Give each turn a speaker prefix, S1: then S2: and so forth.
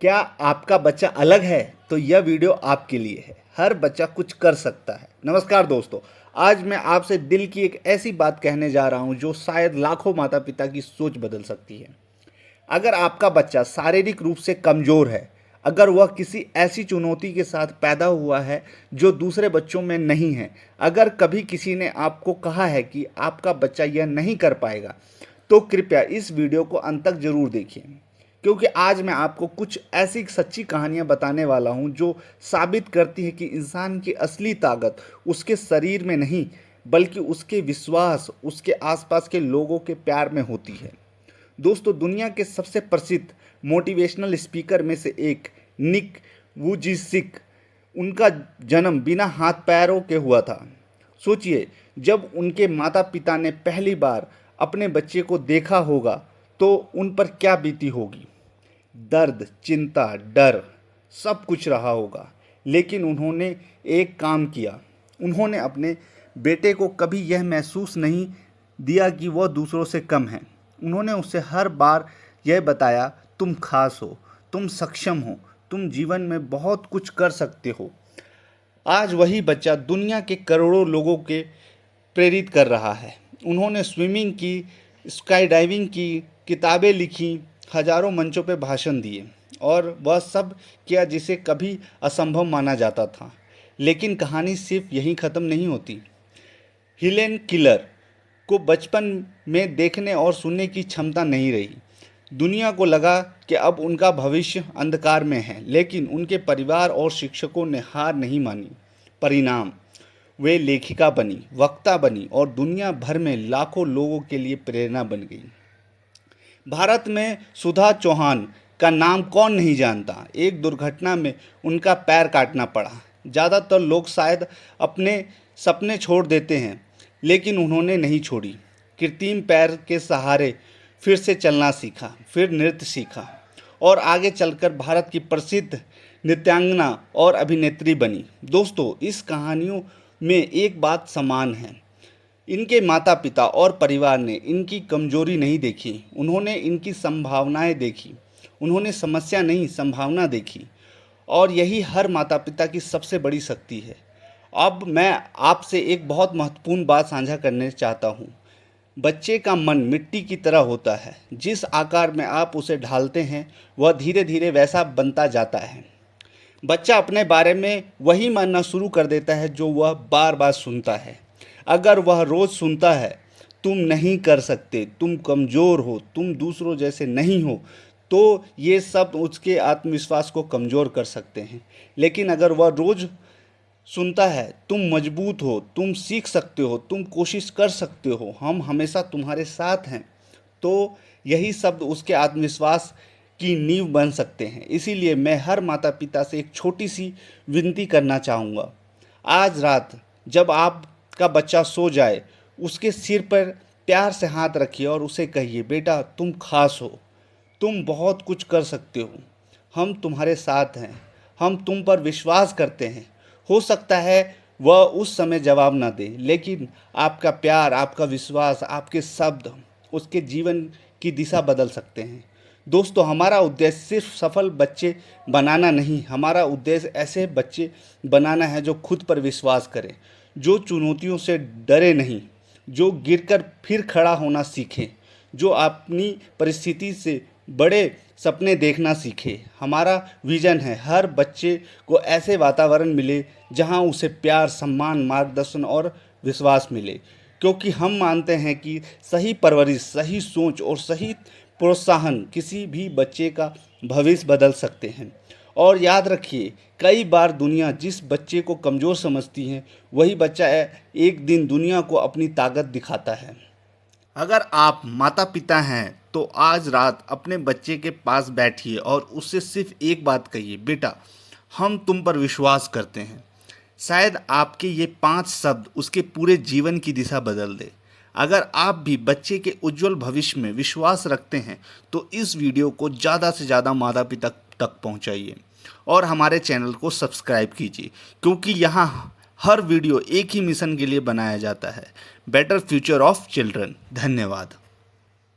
S1: क्या आपका बच्चा अलग है? तो यह वीडियो आपके लिए है। हर बच्चा कुछ कर सकता है। नमस्कार दोस्तों, आज मैं आपसे दिल की एक ऐसी बात कहने जा रहा हूं जो शायद लाखों माता पिता की सोच बदल सकती है। अगर आपका बच्चा शारीरिक रूप से कमज़ोर है, अगर वह किसी ऐसी चुनौती के साथ पैदा हुआ है जो दूसरे बच्चों में नहीं है, अगर कभी किसी ने आपको कहा है कि आपका बच्चा यह नहीं कर पाएगा, तो कृपया इस वीडियो को अंत तक ज़रूर देखिए, क्योंकि आज मैं आपको कुछ ऐसी सच्ची कहानियां बताने वाला हूं जो साबित करती है कि इंसान की असली ताकत उसके शरीर में नहीं, बल्कि उसके विश्वास, उसके आसपास के लोगों के प्यार में होती है। दोस्तों, दुनिया के सबसे प्रसिद्ध मोटिवेशनल स्पीकर में से एक निक वुजिसिक, उनका जन्म बिना हाथ पैरों के हुआ था। सोचिए, जब उनके माता पिता ने पहली बार अपने बच्चे को देखा होगा तो उन पर क्या बीती होगी। दर्द, चिंता, डर, सब कुछ रहा होगा, लेकिन उन्होंने एक काम किया। उन्होंने अपने बेटे को कभी यह महसूस नहीं दिया कि वह दूसरों से कम है। उन्होंने उसे हर बार यह बताया, तुम खास हो, तुम सक्षम हो, तुम जीवन में बहुत कुछ कर सकते हो। आज वही बच्चा दुनिया के करोड़ों लोगों के प्रेरित कर रहा है। उन्होंने स्विमिंग की, स्काई डाइविंग की, किताबें लिखी, हजारों मंचों पर भाषण दिए और वह सब किया जिसे कभी असंभव माना जाता था। लेकिन कहानी सिर्फ यहीं ख़त्म नहीं होती। हेलेन किलर को बचपन में देखने और सुनने की क्षमता नहीं रही। दुनिया को लगा कि अब उनका भविष्य अंधकार में है, लेकिन उनके परिवार और शिक्षकों ने हार नहीं मानी। परिणाम, वे लेखिका बनी, वक्ता बनी और दुनिया भर में लाखों लोगों के लिए प्रेरणा बन गई। भारत में सुधा चौहान का नाम कौन नहीं जानता। एक दुर्घटना में उनका पैर काटना पड़ा। ज़्यादातर लोग शायद अपने सपने छोड़ देते हैं, लेकिन उन्होंने नहीं छोड़ी। कृत्रिम पैर के सहारे फिर से चलना सीखा, फिर नृत्य सीखा और आगे चलकर भारत की प्रसिद्ध नृत्यांगना और अभिनेत्री बनी। दोस्तों, इस कहानियों में एक बात समान है। इनके माता पिता और परिवार ने इनकी कमजोरी नहीं देखी, उन्होंने इनकी संभावनाएं देखी। उन्होंने समस्या नहीं, संभावना देखी। और यही हर माता पिता की सबसे बड़ी शक्ति है। अब मैं आपसे एक बहुत महत्वपूर्ण बात साझा करने चाहता हूँ। बच्चे का मन मिट्टी की तरह होता है। जिस आकार में आप उसे ढालते हैं, वह धीरे धीरे वैसा बनता जाता है। बच्चा अपने बारे में वही मानना शुरू कर देता है जो वह बार बार सुनता है। अगर वह रोज़ सुनता है, तुम नहीं कर सकते, तुम कमज़ोर हो, तुम दूसरों जैसे नहीं हो, तो ये सब उसके आत्मविश्वास को कमज़ोर कर सकते हैं। लेकिन अगर वह रोज़ सुनता है, तुम मजबूत हो, तुम सीख सकते हो, तुम कोशिश कर सकते हो, हम हमेशा तुम्हारे साथ हैं, तो यही शब्द उसके आत्मविश्वास की नींव बन सकते हैं। इसीलिए मैं हर माता पिता से एक छोटी सी विनती करना चाहूँगा। आज रात जब आपका बच्चा सो जाए, उसके सिर पर प्यार से हाथ रखिए और उसे कहिए, बेटा तुम खास हो, तुम बहुत कुछ कर सकते हो, हम तुम्हारे साथ हैं, हम तुम पर विश्वास करते हैं। हो सकता है वह उस समय जवाब ना दे, लेकिन आपका प्यार, आपका विश्वास, आपके शब्द उसके जीवन की दिशा बदल सकते हैं। दोस्तों, हमारा उद्देश्य सिर्फ सफल बच्चे बनाना नहीं, हमारा उद्देश्य ऐसे बच्चे बनाना है जो खुद पर विश्वास करें, जो चुनौतियों से डरे नहीं, जो गिरकर फिर खड़ा होना सीखें, जो अपनी परिस्थिति से बड़े सपने देखना सीखे। हमारा विज़न है हर बच्चे को ऐसे वातावरण मिले जहां उसे प्यार, सम्मान, मार्गदर्शन और विश्वास मिले, क्योंकि हम मानते हैं कि सही परवरिश, सही सोच और सही प्रोत्साहन किसी भी बच्चे का भविष्य बदल सकते हैं। और याद रखिए, कई बार दुनिया जिस बच्चे को कमज़ोर समझती है, वही बच्चा एक दिन दुनिया को अपनी ताकत दिखाता है। अगर आप माता पिता हैं तो आज रात अपने बच्चे के पास बैठिए और उससे सिर्फ एक बात कहिए, बेटा हम तुम पर विश्वास करते हैं। शायद आपके ये 5 शब्द उसके पूरे जीवन की दिशा बदल दे। अगर आप भी बच्चे के उज्जवल भविष्य में विश्वास रखते हैं तो इस वीडियो को ज़्यादा से ज़्यादा माता पिता तक पहुंचाइए और हमारे चैनल को सब्सक्राइब कीजिए, क्योंकि यहाँ हर वीडियो एक ही मिशन के लिए बनाया जाता है, बेटर फ्यूचर ऑफ चिल्ड्रन। धन्यवाद।